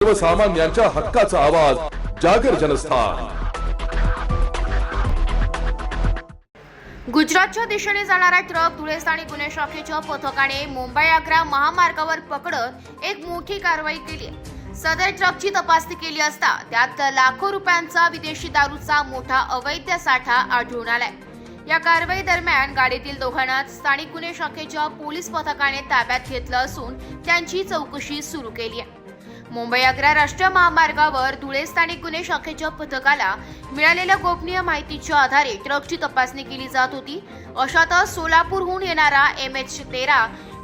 सर्वसामान्यांच्या हक्काचा आवाज जागर जनस्थान। गुजरातच्या दिशेने जाणारा ट्रक धुळे स्थानिक गुन्हे शाखेच्या पथकाने मुंबई आग्रा महामार्गावर पकडत एक मोठी कारवाई केली आहे। सदर ट्रकची तपासणी केली असता त्यात लाखो रुपयांचा विदेशी दारूचा मोठा अवैध साठा आढळून आलाय। या कारवाई दरम्यान गाडीतील दोघांना स्थानिक गुन्हे शाखेच्या पोलीस पथकाने ताब्यात घेतलं असून त्यांची चौकशी सुरू केली आहे। मुंबई आग्रा राष्ट्रीय महामार्गावर धुळे स्थानिक गुन्हे शाखेच्या पथकाला मिळालेल्या गोपनीय माहितीच्या आधारे ट्रकची तपासणी केली जात होती। अशातच सोलापूरहून येणारा MH13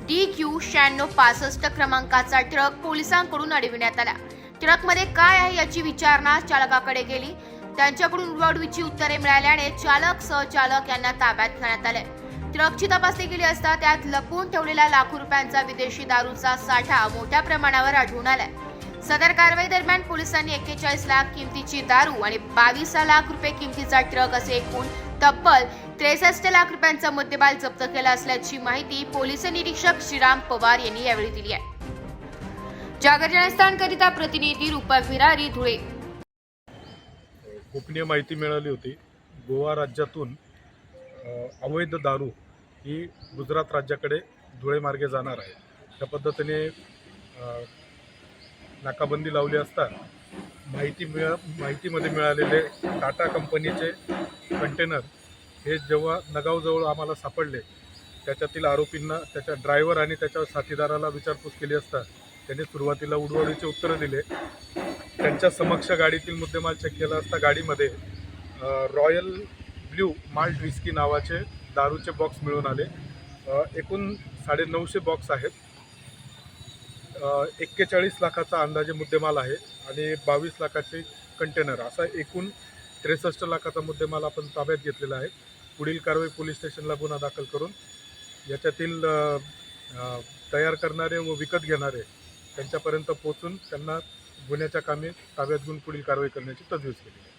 DQ 9665 क्रमांकाचा ट्रक पोलिसांकडून अडविण्यात आला। ट्रकमध्ये काय आहे याची विचारणा चालकाकडे गेली। त्यांच्याकडून उडवाउडवीची उत्तरे मिळाल्याने चालक सहचालक यांना ताब्यात घेण्यात आले। ट्रकची तपासणी केली असता त्यात लपवून ठेवलेला लाखो रुपयांचा विदेशी दारूचा साठा मोठ्या प्रमाणावर आढळून आलाय। सदर कारवाई दरम्यान पोलिसांनी 41 लाख किमतीची दारू आणि 22 लाख रुपये किमतीचा ट्रक असे एकूण तब्बल 63 लाख रुपयांचा मुद्देमाल जप्त केला असल्याची माहिती पोलीस निरीक्षक श्रीराम पवार यांनी यावेळी दिली आहे। जागर जनस्थानकरिता प्रतिनिधी रूपक विरारी, धुळे। गोपनीय माहिती मिळाली होती। गोवा राज्यातून अवैध दारू ही गुजरात राज्याकडे धुळे मार्गे जाणार आहे। त्या पद्धतीने नाकाबंदी लावली असता माहितीमध्ये मिळालेले टाटा कंपनीचे कंटेनर हे जेव्हा नगावजवळ आम्हाला सापडले, त्याच्यातील आरोपींना त्याच्या ड्रायव्हर आणि त्याच्या साथीदाराला विचारपूस केली असता त्यांनी सुरुवातीला उडवाउडवीचे उत्तरं दिले। त्यांच्या समक्ष गाडीतील मुद्देमाल चेक केला असता गाडीमध्ये रॉयल ब्ल्यू माल्ट विस्की नावाचे दारूचे बॉक्स मिळून आले। एकूण 950 बॉक्स आहेत। 41 लाखाचा अंदाजे मुद्देमाल आहे आणि 22 लाखाचे कंटेनर, असा एकूण 63 लाखाचा मुद्देमाल आपण ताब्यात घेतलेला आहे। पुढील कारवाई पोलीस स्टेशनला गुन्हा दाखल करून याच्यातील तयार करणारे व विकत घेणारे त्यांच्यापर्यंत पोहोचून त्यांना गुन्ह्याच्या कामी ताब्यात घेऊन पुढील कारवाई करण्याची तजवीज केली आहे।